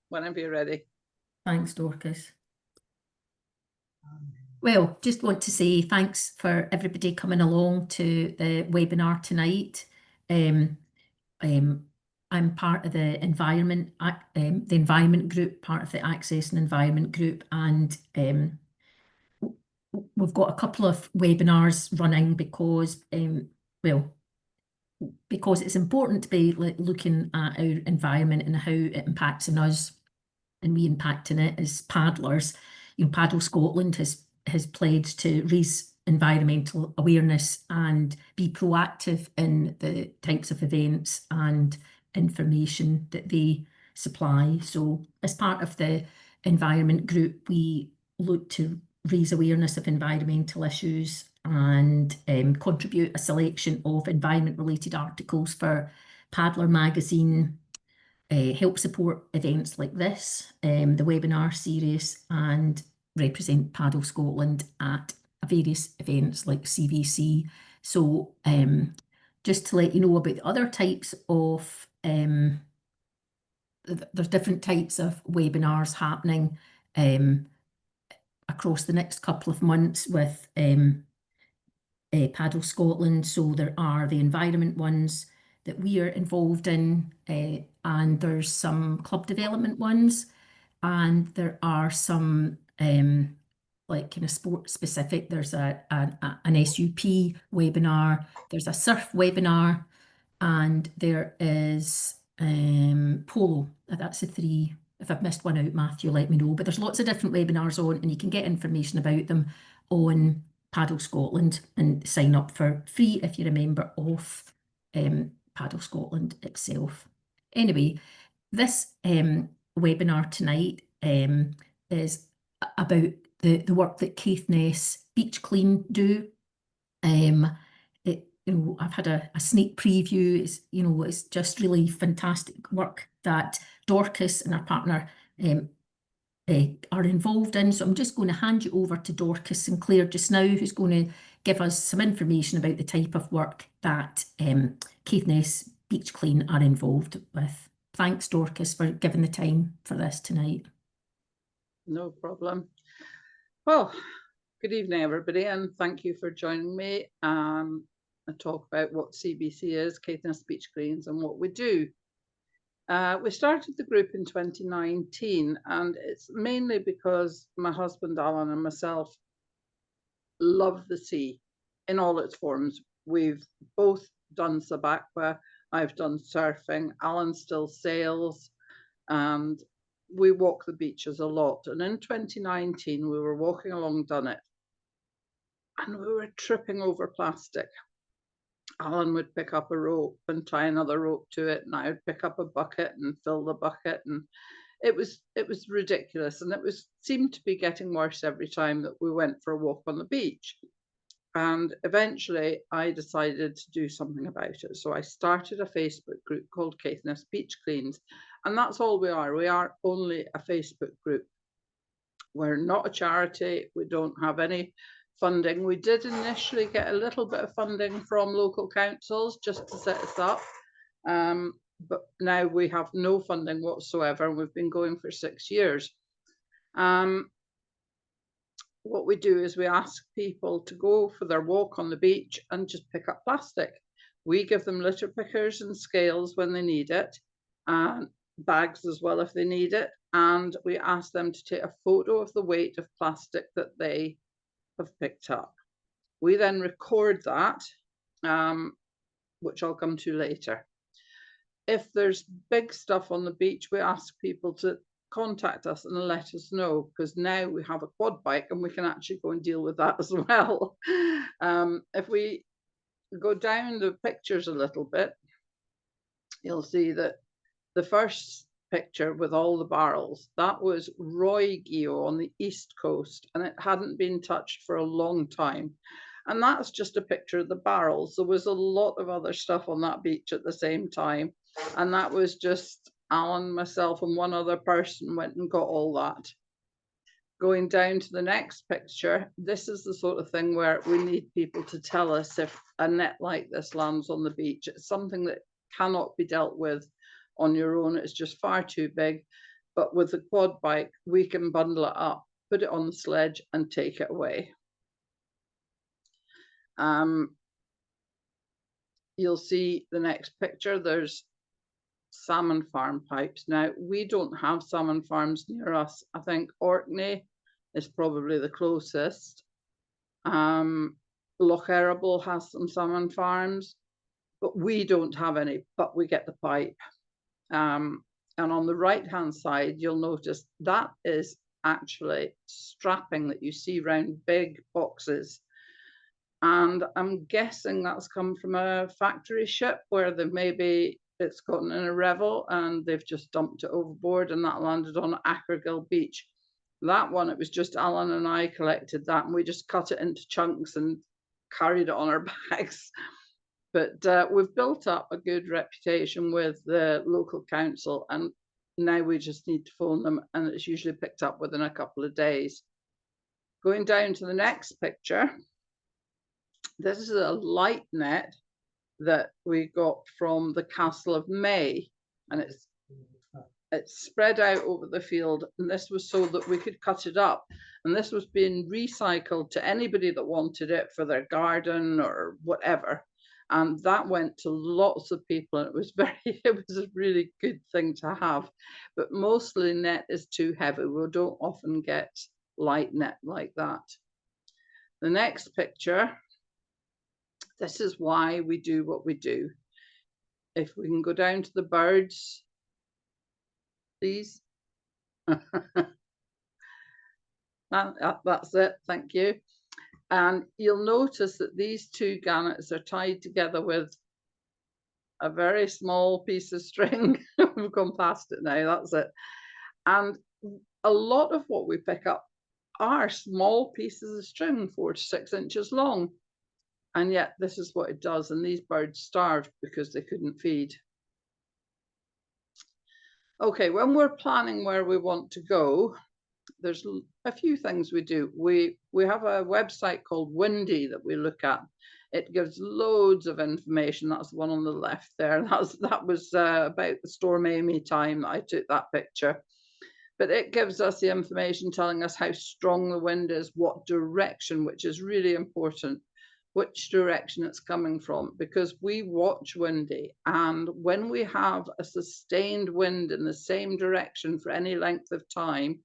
whenever you're ready. Thanks, Dorcas. Well, just want to say thanks for everybody coming along to the webinar tonight. I'm part of the environment group, part of the Access and Environment group, and we've got a couple of webinars running because, because it's important to be looking at our environment and how it impacts on us, and we impacting it as paddlers. Paddle Scotland has pledged to raise environmental awareness and be proactive in the types of events and information that they supply. So as part of the environment group, we look to raise awareness of environmental issues and contribute a selection of environment-related articles for Paddler magazine, help support events like this, the webinar series, and represent Paddle Scotland at various events like CVC. So just to let you know about the other types of, there's different types of webinars happening across the next couple of months with Paddle Scotland. So there are the environment ones that we are involved in, and there's some club development ones, and there are some like kind of sport specific. There's an SUP webinar, there's a surf webinar, and there is polo. That's the three. If I've missed one out, Matthew, let me know. But there's lots of different webinars on, and you can get information about them on Paddle Scotland and sign up for free if you're a member of Paddle Scotland itself. Anyway, this webinar tonight is about the work that Caithness Beach Clean do. I've had a sneak preview. It's just really fantastic work that Dorcas and our partner are involved in. So I'm just going to hand you over to Dorcas Sinclair just now, who's going to give us some information about the type of work that Caithness Beach Clean are involved with. Thanks, Dorcas, for giving the time for this tonight. No problem. Well, good evening, everybody, and thank you for joining me and talk about what CBC is, Caithness Beach Cleans, and what we do. We started the group in 2019, and it's mainly because my husband Alan and myself love the sea in all its forms. We've both done sabaqua, I've done surfing, Alan still sails, and we walk the beaches a lot. And in 2019, we were walking along Dunnet, and we were tripping over plastic. Alan would pick up a rope and tie another rope to it, and I would pick up a bucket and fill the bucket, and it was ridiculous, and it seemed to be getting worse every time that we went for a walk on the beach. And eventually I decided to do something about it. So I started a Facebook group called Caithness Beach Cleans, and that's all we are. We are only a Facebook group. We're not a charity. We don't have any funding. We did initially get a little bit of funding from local councils just to set us up, but now we have no funding whatsoever, and we've been going for 6 years. What we do is we ask people to go for their walk on the beach and just pick up plastic. We give them litter pickers and scales when they need it, and bags as well if they need it, and we ask them to take a photo of the weight of plastic that they have picked up. We then record that, which I'll come to later. If there's big stuff on the beach, we ask people to contact us and let us know, because now we have a quad bike and we can actually go and deal with that as well. If we go down the pictures a little bit, you'll see that the first picture with all the barrels, that was Roygeo on the east coast, and it hadn't been touched for a long time. And that's just a picture of the barrels. There was a lot of other stuff on that beach at the same time, and that was just Alan, myself, and one other person went and got all that. Going down to the next picture, this is the sort of thing where we need people to tell us if a net like this lands on the beach. It's something that cannot be dealt with on your own. It's just far too big. but with the quad bike, we can bundle it up, put it on the sledge and take it away. You'll see the next picture, there's salmon farm pipes. Now, we don't have salmon farms near us. I think Orkney is probably the closest. Loch Erible has some salmon farms, but we don't have any, but we get the pipe. And on the right-hand side, you'll notice that is actually strapping that you see around big boxes. And I'm guessing that's come from a factory ship where they've maybe it's gotten in a revel and they've just dumped it overboard and that landed on Achergill Beach. That one, it was just Alan and I collected that and we just cut it into chunks and carried it on our backs. But we've built up a good reputation with the local council and now we just need to phone them and it's usually picked up within a couple of days. Going down to the next picture. This is a light net that we got from the Castle of May, and it's spread out over the field, and this was so that we could cut it up, and this was being recycled to anybody that wanted it for their garden or whatever, and that went to lots of people, and it was a really good thing to have. But mostly net is too heavy. We don't often get light net like that. The next picture. This is why we do what we do. If we can go down to the birds, please. That's it, thank you. And you'll notice that these two gannets are tied together with a very small piece of string. We've gone past it now, that's it. And a lot of what we pick up are small pieces of string, 4 to 6 inches long. And yet this is what it does. And these birds starved because they couldn't feed. Okay, when we're planning where we want to go, there's a few things we do. We have a website called Windy that we look at. It gives loads of information. That's the one on the left there. That was about the Storm Amy time that I took that picture. But it gives us the information telling us how strong the wind is, what direction, which is really important, which direction it's coming from, because we watch Windy, and when we have a sustained wind in the same direction for any length of time,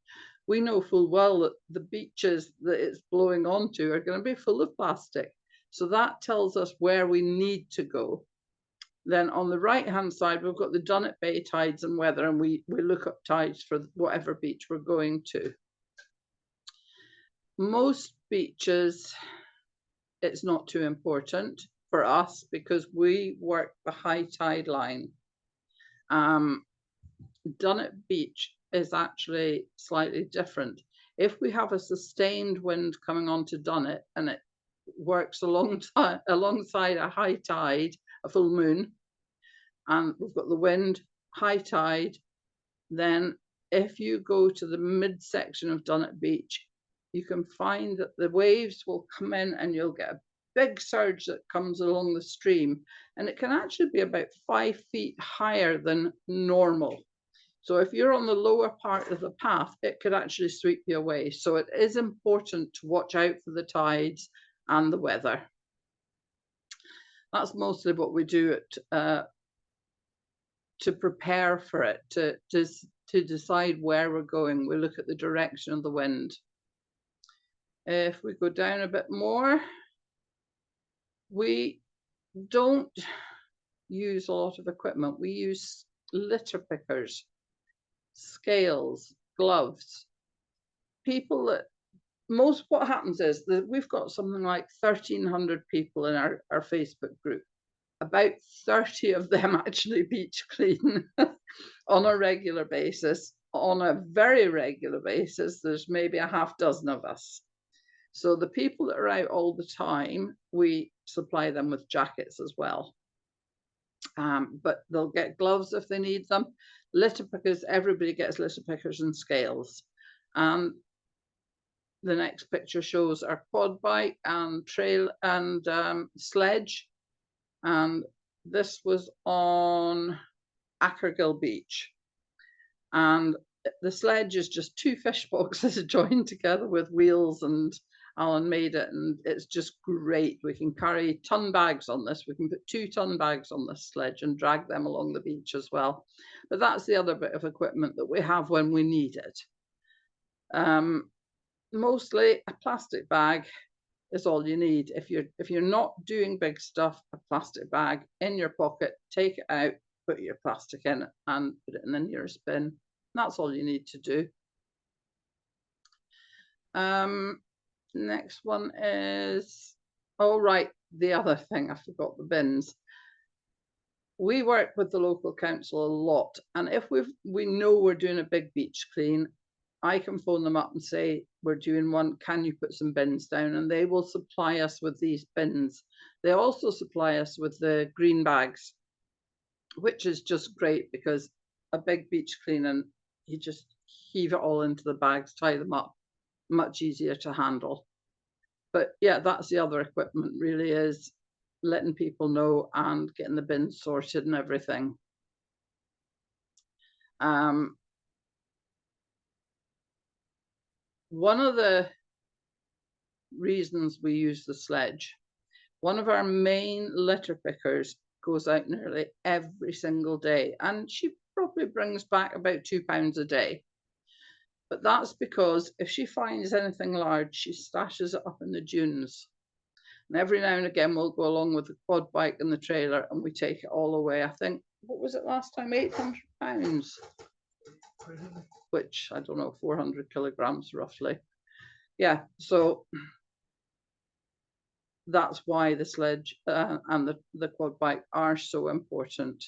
we know full well that the beaches that it's blowing onto are going to be full of plastic. So that tells us where we need to go. Then on the right hand side, we've got the Dunnet Bay tides and weather, and we look up tides for whatever beach we're going to. Most beaches, it's not too important for us because we work the high tide line. Dunnet Beach is actually slightly different. If we have a sustained wind coming onto Dunnet and it works alongside a high tide, a full moon, and we've got the wind, high tide, then if you go to the midsection of Dunnet Beach, you can find that the waves will come in and you'll get a big surge that comes along the stream, and it can actually be about 5 feet higher than normal. So if you're on the lower part of the path, it could actually sweep you away. So it is important to watch out for the tides and the weather. That's mostly what we do to prepare for it, to decide where we're going. We look at the direction of the wind. If we go down a bit more, we don't use a lot of equipment. We use litter pickers, scales, gloves. What happens is that we've got something like 1,300 people in our Facebook group. About 30 of them actually beach clean on a regular basis. On a very regular basis, there's maybe a half dozen of us. So the people that are out all the time, we supply them with jackets as well. But they'll get gloves if they need them. Litter pickers, everybody gets litter pickers and scales. The next picture shows our quad bike and trail and sledge. And this was on Achergill Beach. And the sledge is just 2 fish boxes joined together with wheels, and Alan made it, and it's just great. We can carry ton bags on this. We can put 2-ton bags on this sledge and drag them along the beach as well. But that's the other bit of equipment that we have when we need it. Mostly a plastic bag is all you need. If you're not doing big stuff, a plastic bag in your pocket, take it out, put your plastic in it, and put it in the nearest bin. That's all you need to do. Next one is, oh right, the other thing, I forgot the bins. We work with the local council a lot, and if we know we're doing a big beach clean, I can phone them up and say, we're doing one, can you put some bins down? And they will supply us with these bins. They also supply us with the green bags, which is just great because a big beach clean, and you just heave it all into the bags, tie them up, much easier to handle. But yeah, that's the other equipment, really, is letting people know and getting the bins sorted and everything. One of the reasons we use the sledge, one of our main litter pickers goes out nearly every single day, and she probably brings back about £2 a day. But that's because if she finds anything large, she stashes it up in the dunes. And every now and again, we'll go along with the quad bike and the trailer, and we take it all away. I think, what was it last time? £800, which I don't know, 400 kilograms roughly. Yeah, so that's why the sledge and the quad bike are so important.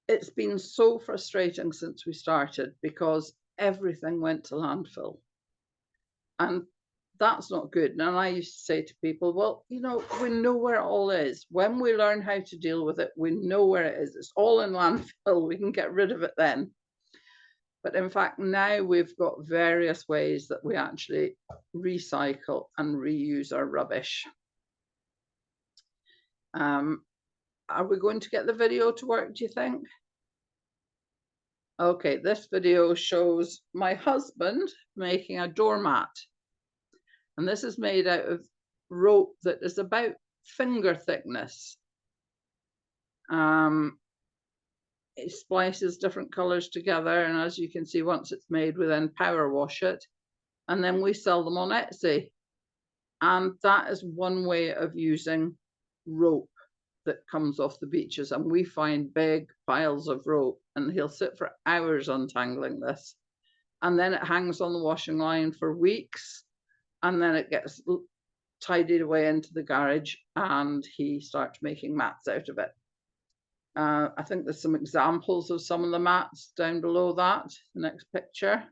It's been so frustrating since we started because everything went to landfill. And that's not good. And I used to say to people, well, you know, we know where it all is. When we learn how to deal with it, we know where it is. It's all in landfill. We can get rid of it then. But in fact, now we've got various ways that we actually recycle and reuse our rubbish. Are we going to get the video to work, do you think? Okay, this video shows my husband making a doormat. And this is made out of rope that is about finger thickness. It splices different colors together, and as you can see, once it's made, we then power wash it, and then we sell them on Etsy. And that is one way of using rope that comes off the beaches. And we find big piles of rope, and he'll sit for hours untangling this. And then it hangs on the washing line for weeks, and then it gets tidied away into the garage, and he starts making mats out of it. I think there's some examples of some of the mats down below that, the next picture.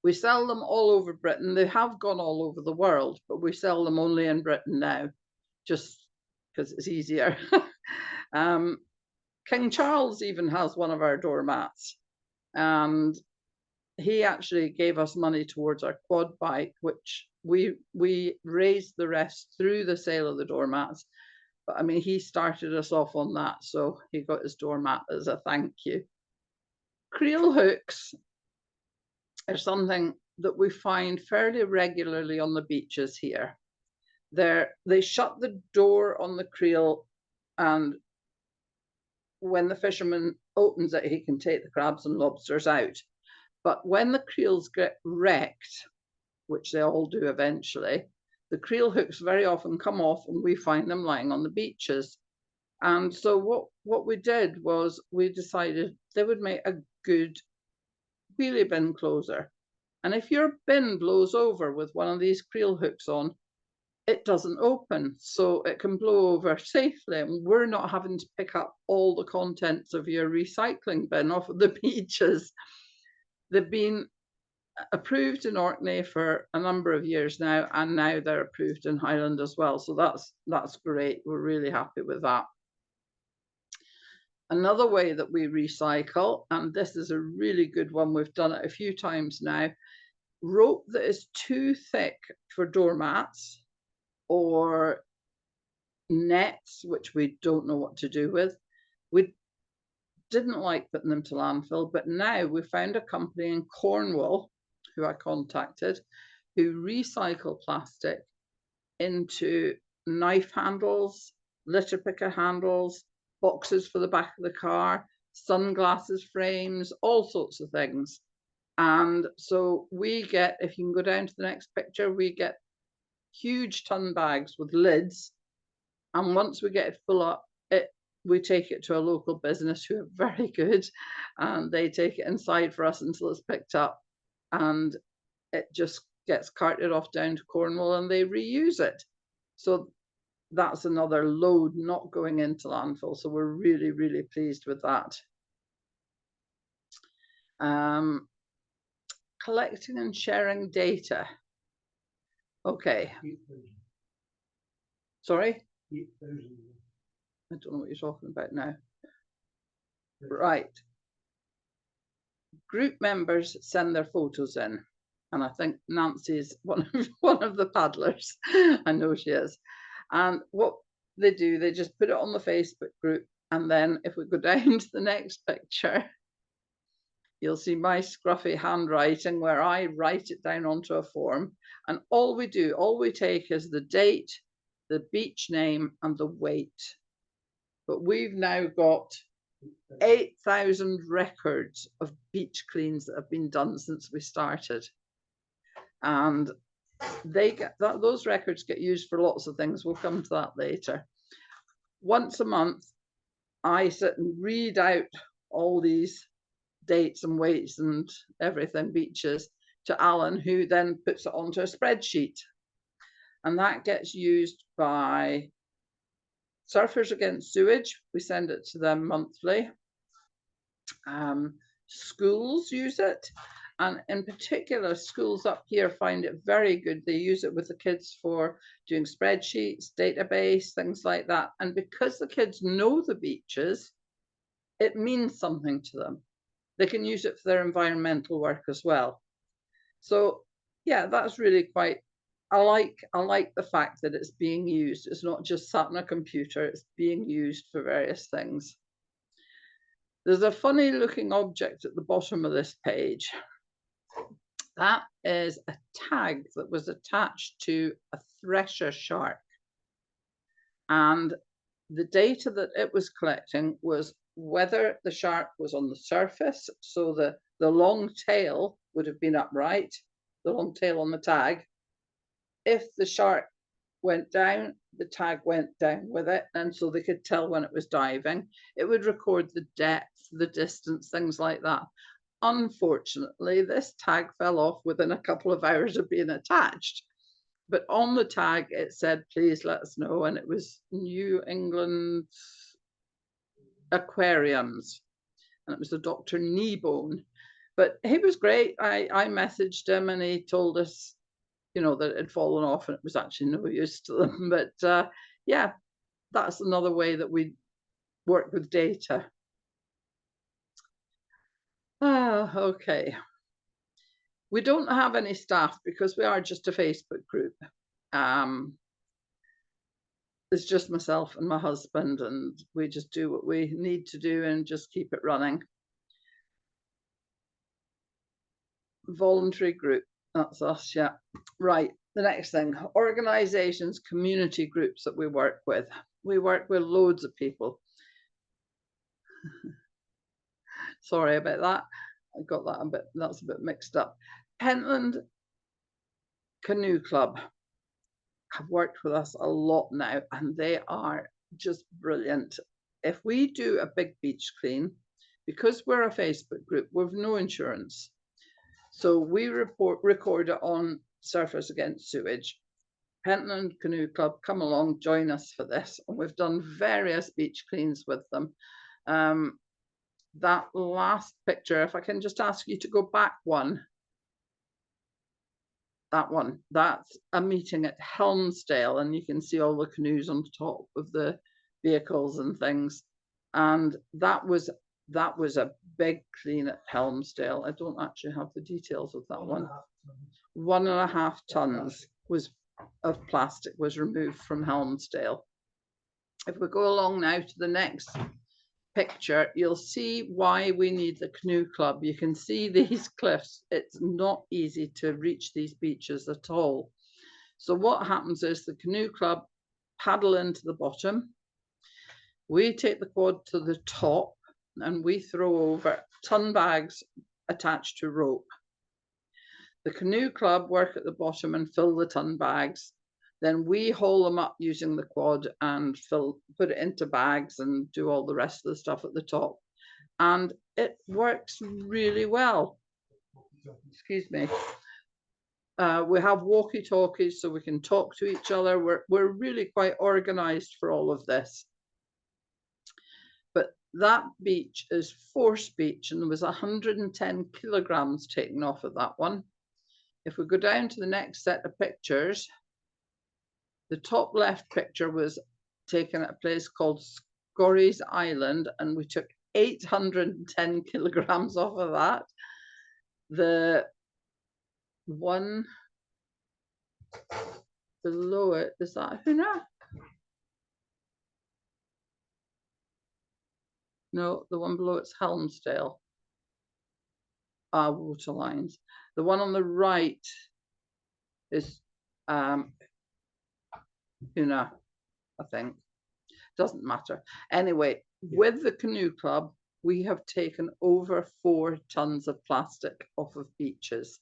We sell them all over Britain. They have gone all over the world, but we sell them only in Britain now, just because it's easier. King Charles even has one of our doormats, and he actually gave us money towards our quad bike, which we raised the rest through the sale of the doormats. But I mean, he started us off on that, so he got his doormat as a thank you. Creel hooks are something that we find fairly regularly on the beaches here. They shut the door on the creel, and when the fisherman opens it, he can take the crabs and lobsters out. But when the creels get wrecked, which they all do eventually, the creel hooks very often come off, and we find them lying on the beaches. And so what we did was we decided they would make a good wheelie bin closer. And if your bin blows over with one of these creel hooks on, it doesn't open, so it can blow over safely, and we're not having to pick up all the contents of your recycling bin off of the beaches. They've been approved in Orkney for a number of years now, and now they're approved in Highland as well. So that's great. We're really happy with that. Another way that we recycle, and this is a really good one, we've done it a few times now, rope that is too thick for doormats or nets, which we don't know what to do with. We didn't like putting them to landfill, but now we found a company in Cornwall who I contacted who recycle plastic into knife handles, litter picker handles, boxes for the back of the car, sunglasses frames, all sorts of things. And so we get, if you can go down to the next picture, we get huge ton bags with lids. And once we get it full up, we take it to a local business who are very good, and they take it inside for us until it's picked up, and it just gets carted off down to Cornwall and they reuse it. So that's another load not going into landfill. So we're really, really pleased with that. Collecting and sharing data. Okay. Sorry? I don't know what you're talking about now. Right. Group members send their photos in. And I think Nancy is one of the paddlers. I know she is. And what they do, they just put it on the Facebook group. And then if we go down to the next picture, you'll see my scruffy handwriting where I write it down onto a form. And all we take is the date, the beach name, and the weight. But we've now got 8,000 records of beach cleans that have been done since we started. And they get that, those records get used for lots of things. We'll come to that later. Once a month, I sit and read out all these dates and weights and everything, beaches, to Alan, who then puts it onto a spreadsheet. And that gets used by Surfers Against Sewage. We send it to them monthly. Schools use it. And in particular, schools up here find it very good. They use it with the kids for doing spreadsheets, database, things like that. And because the kids know the beaches, it means something to them. They can use it for their environmental work as well. So yeah, that's really quite, I like the fact that it's being used. It's not just sat on a computer, it's being used for various things. There's a funny looking object at the bottom of this page. That is a tag that was attached to a thresher shark. And the data that it was collecting was whether the shark was on the surface, so the long tail would have been upright, the long tail on the tag. If the shark went down, the tag went down with it, and so they could tell when it was diving. It would record the depth, the distance, things like that. Unfortunately, this tag fell off within a couple of hours of being attached. But on the tag, it said, please let us know. And it was New England Aquariums. And it was the Dr. Kneebone. But he was great. I messaged him and he told us, you know, that it had fallen off and it was actually no use to them. But yeah, that's another way that we work with data. Okay. We don't have any staff because we are just a Facebook group. It's just myself and my husband, and we just do what we need to do and just keep it running. Voluntary group, that's us, yeah. Right, the next thing, organizations, community groups that we work with. We work with loads of people. Sorry about that. I got that a bit, that's a bit mixed up. Pentland Canoe Club have worked with us a lot now, and they are just brilliant. If we do a big beach clean, because we're a Facebook group, we've no insurance. So we record it on Surfers Against Sewage. Pentland Canoe Club, come along, join us for this. And we've done various beach cleans with them. That last picture, if I can just ask you to go back one. That one, that's a meeting at Helmsdale, and you can see all the canoes on top of the vehicles and things. And that was a big clean at Helmsdale. I don't actually have the details of that one. 1.5 tons of plastic was removed from Helmsdale. If we go along now to the next picture, you'll see why we need the canoe club. You can see these cliffs. It's not easy to reach these beaches at all. So what happens is the canoe club paddle into the bottom. We take the quad to the top and we throw over ton bags attached to rope. The canoe club work at the bottom and fill the ton bags. Then we haul them up using the quad and put it into bags and do all the rest of the stuff at the top. And it works really well. Excuse me. We have walkie-talkies so we can talk to each other. We're really quite organized for all of this. But that beach is Force Beach, and there was 110 kilograms taken off of that one. If we go down to the next set of pictures, the top left picture was taken at a place called Scorries Island, and we took 810 kilograms off of that. The one below it, is that Huna? No, the one below it's Helmsdale. Water lines. The one on the right is Huna, I think. Doesn't matter. Anyway, with the canoe club, we have taken over 4 tons of plastic off of beaches.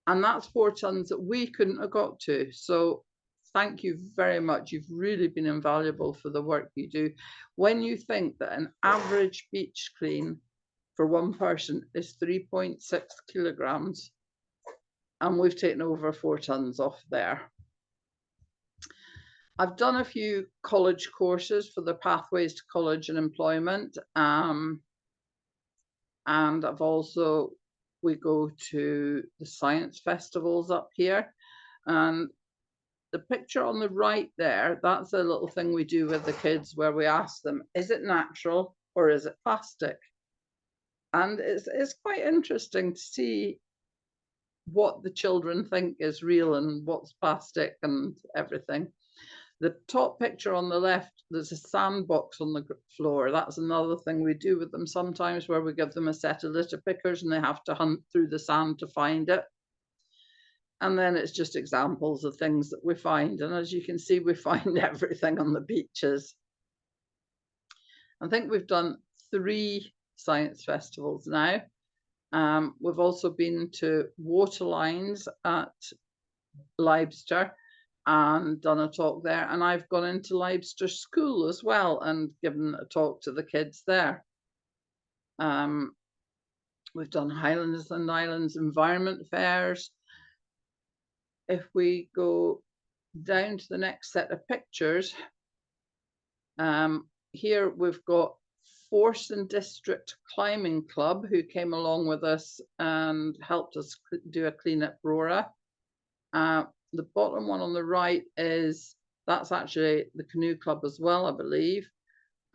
And that's 4 tons that we couldn't have got to. So thank you very much. You've really been invaluable for the work you do. When you think that an average beach clean for one person is 3.6 kilograms, and we've taken over 4 tons off there. I've done a few college courses for the Pathways to College and Employment. And I've also, we go to the science festivals up here. And the picture on the right there, that's a little thing we do with the kids where we ask them, is it natural or is it plastic? And it's quite interesting to see what the children think is real and what's plastic and everything. The top picture on the left, there's a sandbox on the floor. That's another thing we do with them sometimes, where we give them a set of litter pickers and they have to hunt through the sand to find it. And then it's just examples of things that we find. And as you can see, we find everything on the beaches. I think we've done 3 science festivals now. We've also been to Waterlines at Leibster and done a talk there, and I've gone into Leibster School as well and given a talk to the kids there. We've done Highlands and Islands environment fairs. If we go down to the next set of pictures, here we've got Force and District Climbing Club, who came along with us and helped us do a clean at Brora. The bottom one on the right that's actually the canoe club as well, I believe.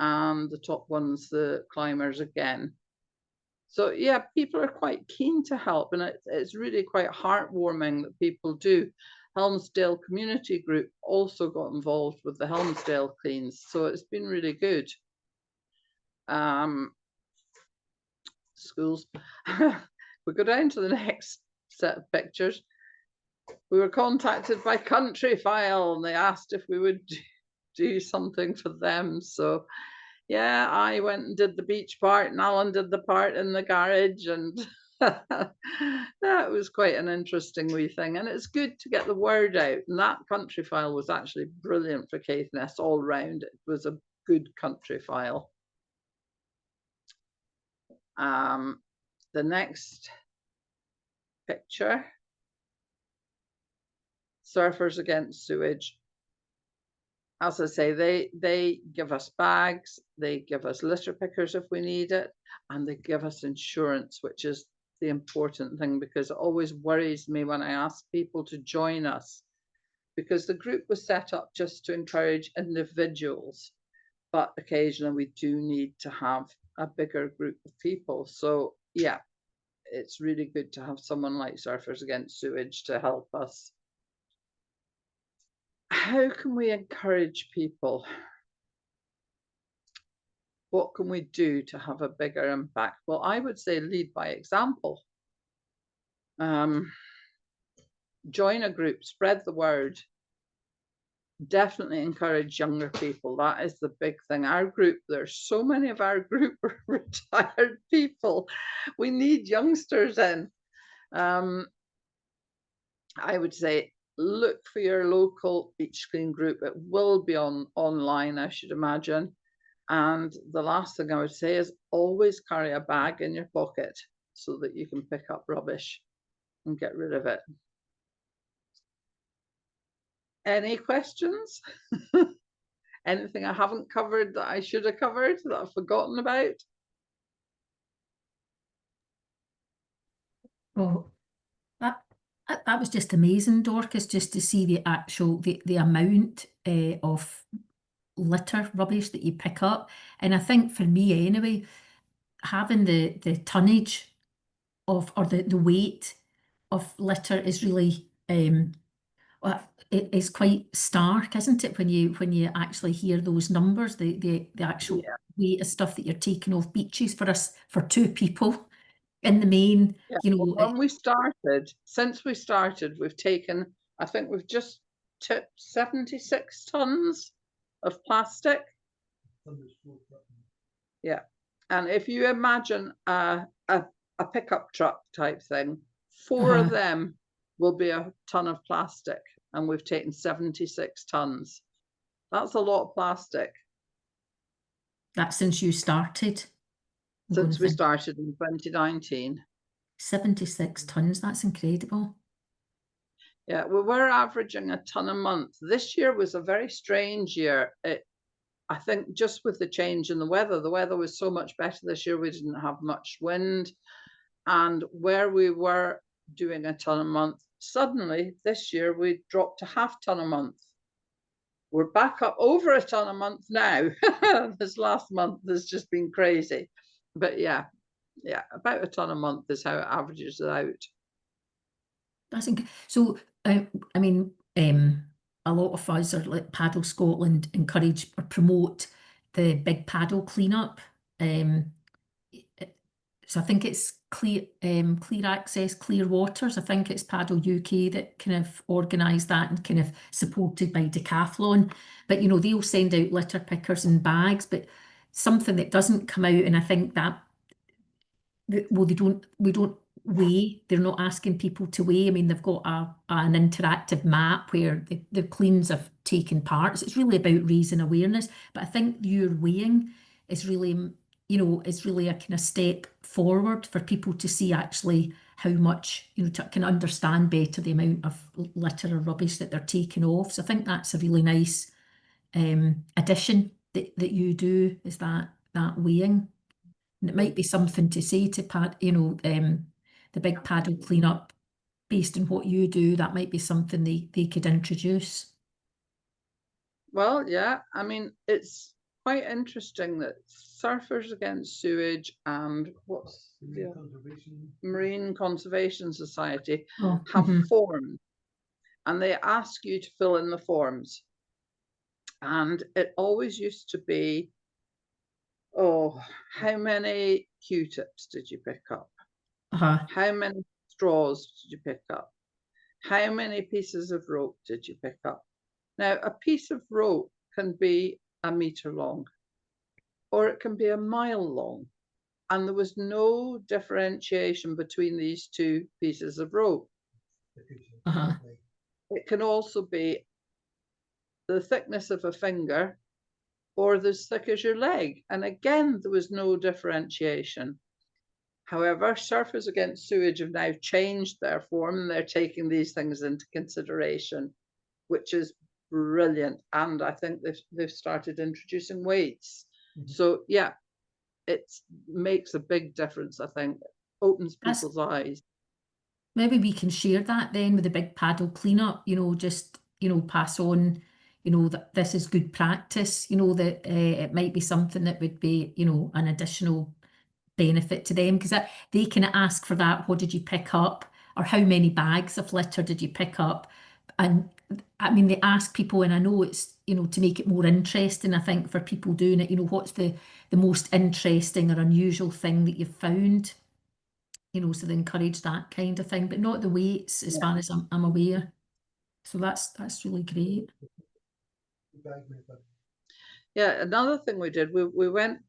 And the top one's the climbers again. So yeah, people are quite keen to help, and it's really quite heartwarming that people do. Helmsdale Community Group also got involved with the Helmsdale Cleans, so it's been really good. Schools. We go down to the next set of pictures. We were contacted by Countryfile and they asked if we would do something for them. So yeah, I went and did the beach part and Alan did the part in the garage, and that was quite an interesting wee thing. And it's good to get the word out. And that Countryfile was actually brilliant for Caithness all round. It was a good Countryfile. The next picture, Surfers Against Sewage. As I say, they give us bags, they give us litter pickers if we need it, and they give us insurance, which is the important thing, because it always worries me when I ask people to join us, because the group was set up just to encourage individuals, but occasionally we do need to have a bigger group of people. So yeah, it's really good to have someone like Surfers Against Sewage to help us. How can we encourage people? what can we do to have a bigger impact? Well, I would say lead by example. Join a group, spread the word. Definitely encourage younger people. That is the big thing. Our group, there's so many of our group are retired people. We need youngsters in. I would say look for your local beach clean group. It will be online, I should imagine. And the last thing I would say is always carry a bag in your pocket so that you can pick up rubbish and get rid of it. Any questions? Anything I haven't covered that I should have covered that I've forgotten about? Oh, that was just amazing, Dorcas, just to see the actual the amount of litter rubbish that you pick up. And I think for me anyway, having the tonnage of, or the weight of litter is really well, it is quite stark, isn't it, when you actually hear those numbers, the actual weight of stuff that you're taking off beaches for us, for two people in the main, Yeah. you know. When we started, since we started, we've taken, I think we've just tipped 76 tons of plastic. Yeah. And if you imagine a pickup truck type thing, four of them will be a ton of plastic, and we've taken 76 tons. That's a lot of plastic. That's since you started? Since we started in 2019. 76 tons, that's incredible. Yeah, we're averaging a ton a month. This year was a very strange year. I think just with the change in the weather was so much better this year. We didn't have much wind. And where we were doing a ton a month, suddenly this year we dropped to half ton a month. We're back up over a ton a month now. This last month has just been crazy. But yeah, about a ton a month is how it averages out. That's so. I mean, a lot of us, are like Paddle Scotland, encourage or promote the big paddle cleanup. So I think it's Clear Access, Clear Waters. I think it's Paddle UK that kind of organised that and kind of supported by Decathlon. But you know, they'll send out litter pickers and bags, but something that doesn't come out, and I think that, well, we don't weigh. They're not asking people to weigh. I mean, they've got an interactive map where the cleans have taken part. So it's really about raising awareness. But I think your weighing is really, you know, is really a kind of step forward for people to see actually how much, you know, to can understand better the amount of litter or rubbish that they're taking off. So I think that's a really nice addition that you do, is that weighing. And it might be something to say to the big paddle cleanup, based on what you do. That might be something they could introduce. Well, yeah, I mean, it's quite interesting that Surfers Against Sewage and Marine Conservation Society have formed, and they ask you to fill in the forms. And it always used to be, oh, how many Q-tips did you pick up? How many straws did you pick up? How many pieces of rope did you pick up? Now, a piece of rope can be a meter long, or it can be a mile long. And there was no differentiation between these two pieces of rope. It can also be the thickness of a finger or as thick as your leg. And again, there was no differentiation. However, Surfers Against Sewage have now changed their form, and they're taking these things into consideration, which is brilliant. And I think they've started introducing weights. So yeah, it makes a big difference. I think opens people's eyes. Maybe we can share that then with the big paddle cleanup. You know, just pass on. You know, that this is good practice. You know, that it might be something that would be, you know, an additional benefit to them, because they can ask for that. What did you pick up, or how many bags of litter did you pick up? And I mean, they ask people, and I know it's, you know, to make it more interesting, I think, for people doing it, you know, what's the most interesting or unusual thing that you've found, you know, so they encourage that kind of thing, but not the weights as far as I'm aware. So that's really great. Yeah, another thing we did, we went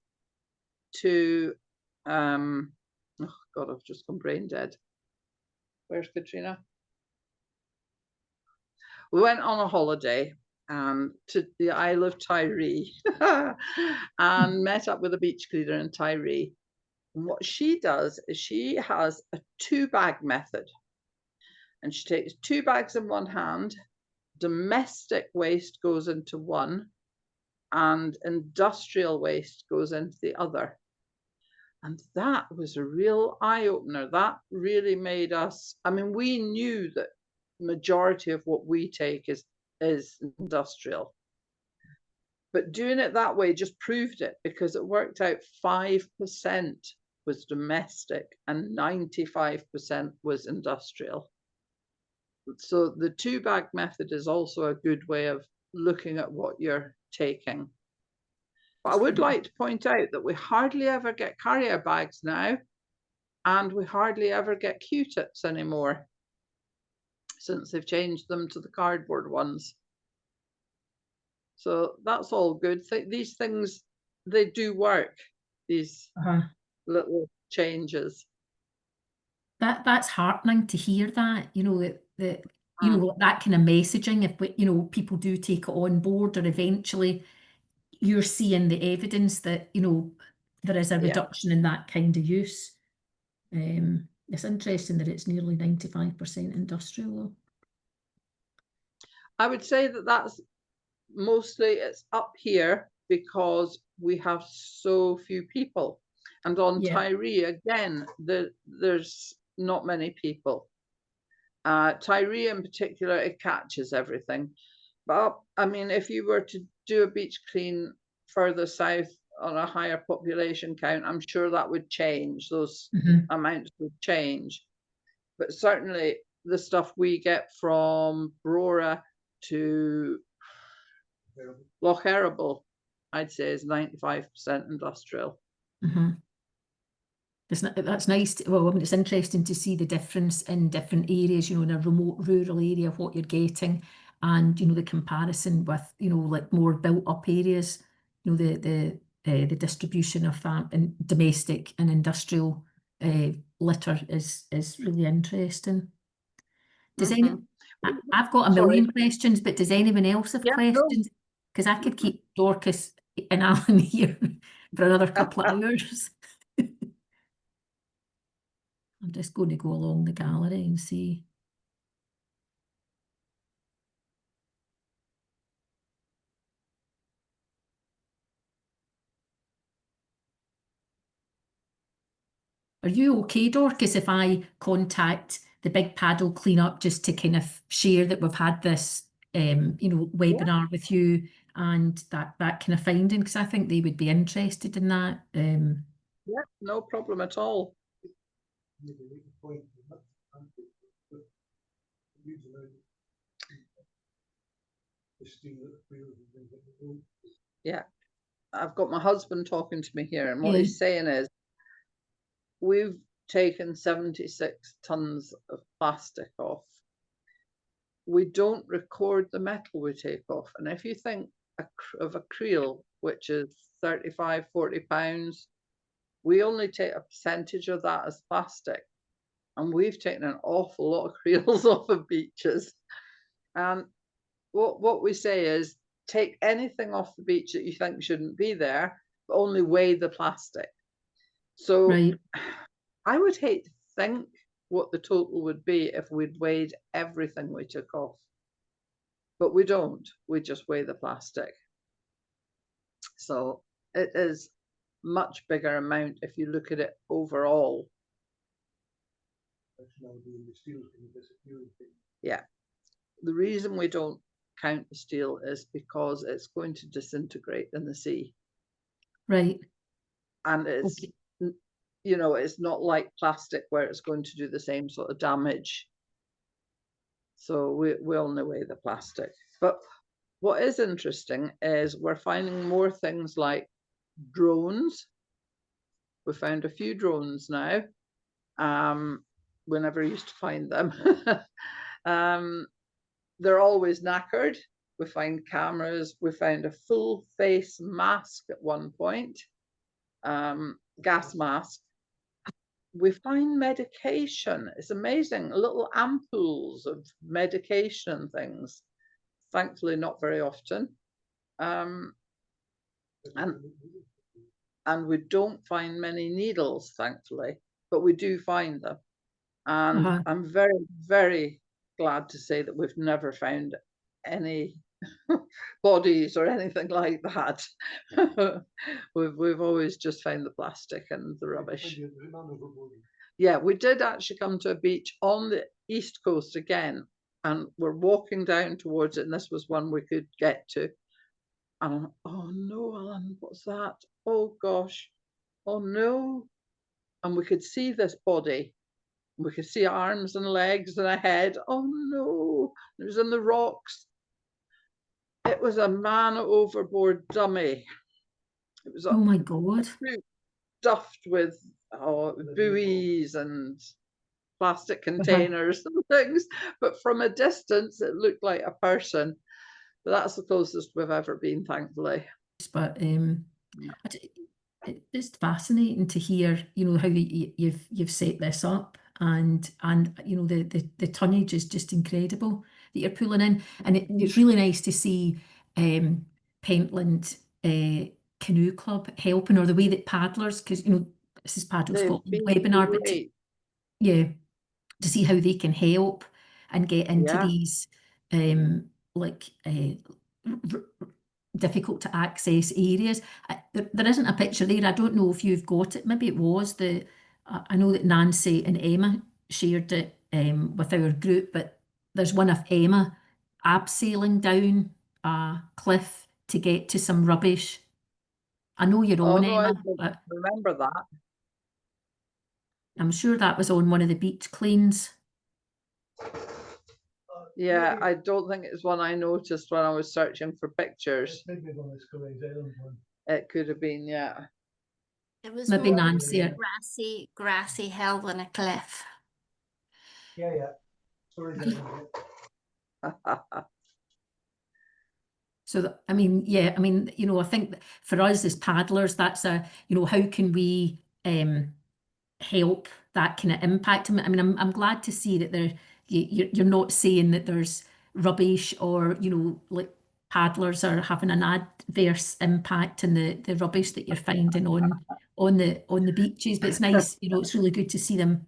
to, oh God, I've just gone brain dead. Where's Katrina? We went on a holiday to the Isle of Tiree and met up with a beach cleaner in Tiree. And what she does is she has a 2-bag method. And she takes 2 bags in one hand, domestic waste goes into one, and industrial waste goes into the other. And that was a real eye-opener. That really made us, I mean, we knew that majority of what we take is industrial. But doing it that way just proved it, because it worked out 5% was domestic and 95% was industrial. So the 2-bag method is also a good way of looking at what you're taking. But I would like to point out that we hardly ever get carrier bags now, and we hardly ever get Q-tips anymore, since they've changed them to the cardboard ones. So that's all good. These things, they do work, these little changes. That's heartening to hear that, you know, that you know, that kind of messaging, if we, you know, people do take it on board, or eventually you're seeing the evidence that, you know, there is a reduction in that kind of use. It's interesting that it's nearly 95% industrial though. I would say that that's mostly, it's up here because we have so few people. And on Tiree, again, there's not many people. Tiree in particular, it catches everything. But I mean, if you were to do a beach clean further south on a higher population count, I'm sure that would change. Those amounts would change. But certainly the stuff we get from Brora to Loch Erible, I'd say, is 95% industrial. That's nice. Well, I mean, it's interesting to see the difference in different areas, you know, in a remote rural area, what you're getting, and, you know, the comparison with, you know, like more built up areas, you know, the distribution of that and domestic and industrial litter is really interesting. Does I've got a million questions, but does anyone else have questions? Because I could keep Dorcas and Alan here for another couple of hours. I'm just going to go along the gallery and see. Are you okay, Dorcas, if I contact the Big Paddle Cleanup just to kind of share that we've had this, you know, webinar with you and that kind of finding? Because I think they would be interested in that. Yeah, no problem at all. Yeah, I've got my husband talking to me here, and what he's saying is, we've taken 76 tons of plastic off. We don't record the metal we take off. And if you think of a creel, which is 35, 40 pounds, we only take a percentage of that as plastic. And we've taken an awful lot of creels off of beaches. And what we say is, take anything off the beach that you think shouldn't be there, but only weigh the plastic. So I would hate to think what the total would be if we'd weighed everything we took off. But we don't. We just weigh the plastic. So it is much bigger amount if you look at it overall. Yeah. The reason we don't count the steel is because it's going to disintegrate in the sea. Right. And it's, you know, it's not like plastic where it's going to do the same sort of damage. So we only weigh the plastic. But what is interesting is we're finding more things like drones. We found a few drones now. We never used to find them. They're always knackered. We find cameras. We found a full face mask at one point, gas mask. We find medication. It's amazing, little ampoules of medication things. Thankfully, not very often. And we don't find many needles, thankfully, but we do find them. And I'm very, very glad to say that we've never found any bodies or anything like that. We've always just found the plastic and the rubbish. Yeah, we did actually come to a beach on the east coast again, and we're walking down towards it, and this was one we could get to. And I'm, oh no, Alan, what's that? Oh gosh, oh no. And we could see this body. We could see arms and legs and a head. Oh no, it was in the rocks. It was a man overboard dummy. It was, oh my God, stuffed with buoys and plastic containers and things. But from a distance, it looked like a person. But that's the closest we've ever been, thankfully. But it's fascinating to hear, you know, how you've set this up, and you know, the tonnage is just incredible that you're pulling in, and it's really nice to see Pentland Canoe Club helping, or the way that paddlers, because you know this is Paddle Scotland webinar, but yeah, to see how they can help and get into these like difficult to access areas. There isn't a picture there. I don't know if you've got it. Maybe it was the. I know that Nancy and Emma shared it with our group, but there's one of Emma abseiling down a cliff to get to some rubbish. I know you're on, no, Emma, I but remember that. I'm sure that was on one of the beach cleans. Yeah, I don't think it's one I noticed when I was searching for pictures. Maybe one of Scully's Island one. It could have been, yeah. It was Maybe more Nancy. grassy hill than a cliff. Yeah. Scully's Island. So, I mean, yeah, I mean, you know, I think for us as paddlers, that's a, you know, how can we help that kind of impact? I mean, I'm glad to see that you're not saying that there's rubbish, or, you know, like paddlers are having an adverse impact in the rubbish that you're finding on the beaches. But it's nice, you know, it's really good to see them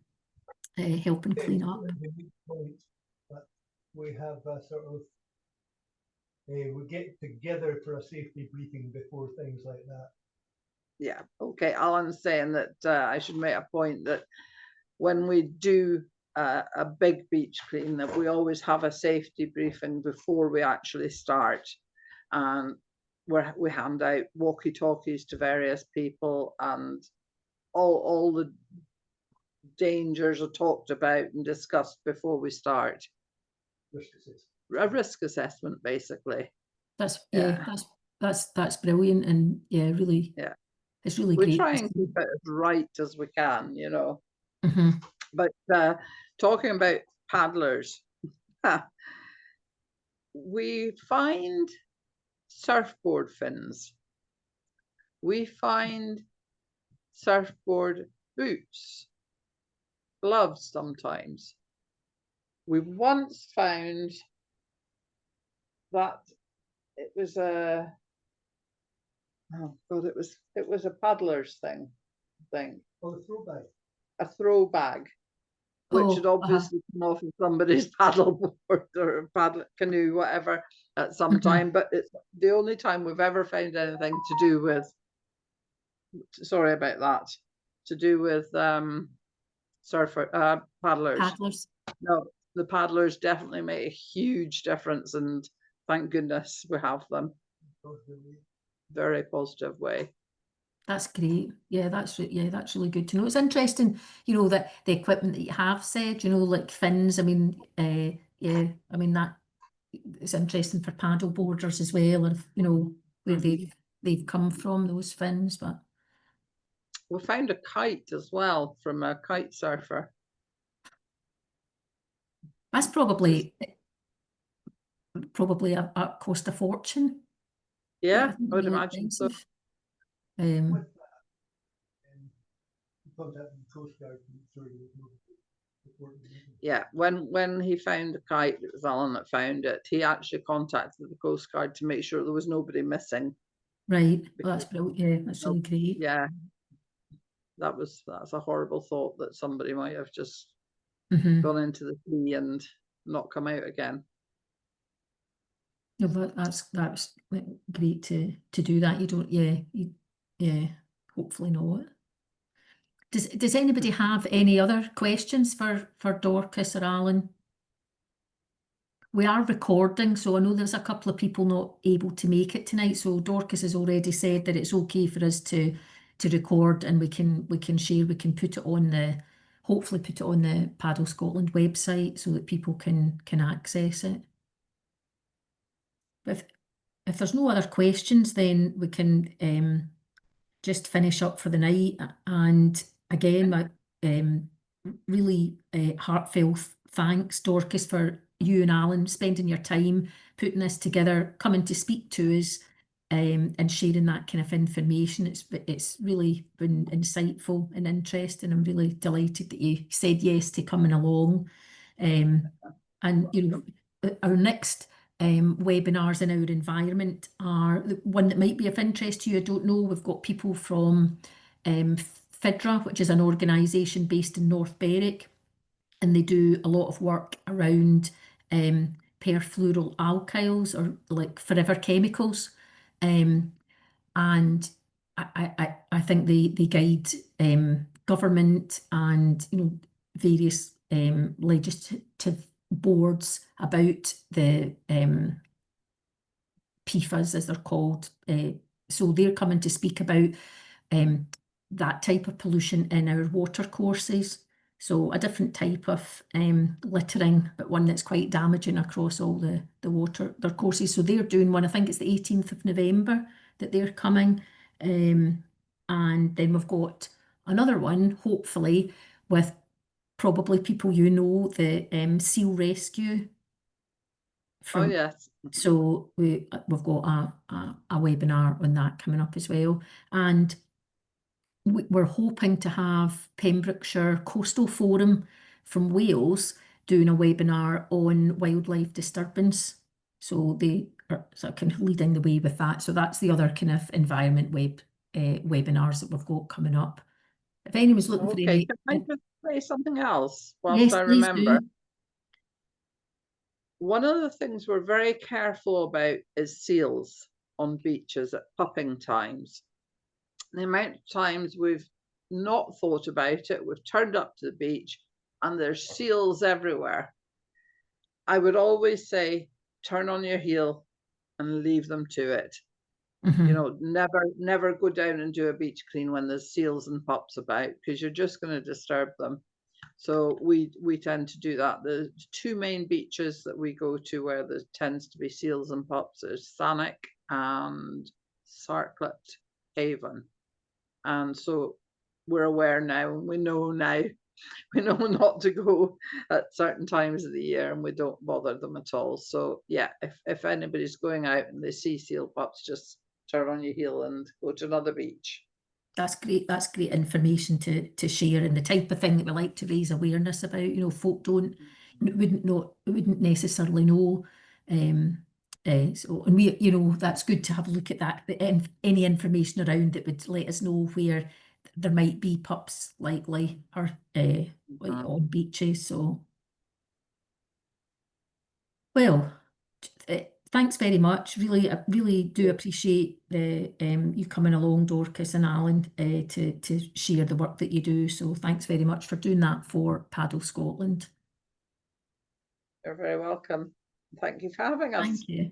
helping clean up. We have a sort of we get together for a safety briefing before things like that. Yeah, okay. Alan's saying that I should make a point that when we do a big beach clean, that we always have a safety briefing before we actually start. And we hand out walkie-talkies to various people, and all the dangers are talked about and discussed before we start. A risk assessment, basically. That's that's brilliant, and yeah, really, it's really great. We try and keep it as right as we can, you know. Mm-hmm. But talking about paddlers, we find surfboard fins. We find surfboard boots, gloves sometimes. We once found that it was a, oh God, it was a paddler's thing. Oh, a throw bag. A throw bag, which had obviously come off of somebody's paddleboard or a paddle canoe, whatever, at some time. But it's the only time we've ever found anything to do with, sorry about that, to do with paddlers. No, the paddlers definitely make a huge difference, and thank goodness we have them. Very positive way. That's great. Yeah, that's really good to know. It's interesting, you know, that the equipment that you have said, you know, like fins. I mean, yeah, I mean it's interesting for paddle boarders as well, and you know where they've come from, those fins. But We found a kite as well from a kite surfer. that's probably cost a fortune. Yeah, think I would really imagine so. expensive. With that, you contact the Coast Guard to make sure there's no report. Yeah, when he found the kite, it was Alan that found it. He actually contacted the Coast Guard to make sure there was nobody missing. Right, well, that's brilliant. Yeah, that's really great. Yeah, that's a horrible thought that somebody might have just Mhm. gone into the sea and not come out again. No, but that's great to do that. You don't, yeah, hopefully not. Does anybody have any other questions for Dorcas or Alan? We are recording, so I know there's a couple of people not able to make it tonight. So Dorcas has already said that it's okay for us to record, and we can share. We can put it on hopefully put it on the Paddle Scotland website so that people can access it. But if there's no other questions, then we can just finish up for the night. And again, my really heartfelt thanks, Dorcas, for you and Alan spending your time putting this together, coming to speak to us, and sharing that kind of information. It's really been insightful and interesting. I'm really delighted that you said yes to coming along. And you know, our next webinars in our environment are the one that might be of interest to you. I don't know. We've got people from FIDRA, which is an organisation based in North Berwick, and they do a lot of work around perfluoral alkyls, or like forever chemicals, and I think they guide government and various legislative boards about the PFAS, as they're called. So they're coming to speak about that type of pollution in our water courses. So a different type of littering, but one that's quite damaging across all the water, their courses. So they're doing one, I think it's the 18th of November that they're coming. And then we've got another one, hopefully, with probably people the seal rescue. Oh yes. So we've got a webinar on that coming up as well. And we're hoping to have Pembrokeshire Coastal Forum from Wales doing a webinar on wildlife disturbance. So they are kind of leading the way with that. So that's the other kind of environment webinars that we've got coming up. If anyone's looking for any... Can I just say something else whilst Yes, I please remember? do. One of the things we're very careful about is seals on beaches at pupping times. The amount of times we've not thought about it, we've turned up to the beach and there's seals everywhere. I would always say, turn on your heel and leave them to it. Mhm. You know, never go down and do a beach clean when there's seals and pups about, because you're just going to disturb them. So we tend to do that. The two main beaches that we go to where there tends to be seals and pups is Thanet and Sarclett Haven. And so we're aware now, and we know not to go at certain times of the year, and we don't bother them at all. So yeah, if anybody's going out and they see seal pups, just turn on your heel and go to another beach. That's great. That's great information to share, and the type of thing that we like to raise awareness about. You know, folk wouldn't necessarily know. So, and we, that's good to have a look at that. Any information around that would let us know where there might be pups likely, or on beaches. So, well, thanks very much. I really do appreciate you coming along, Dorcas and Alan, to share the work that you do. So thanks very much for doing that for Paddle Scotland. You're very welcome. Thank you for having us. Thank you.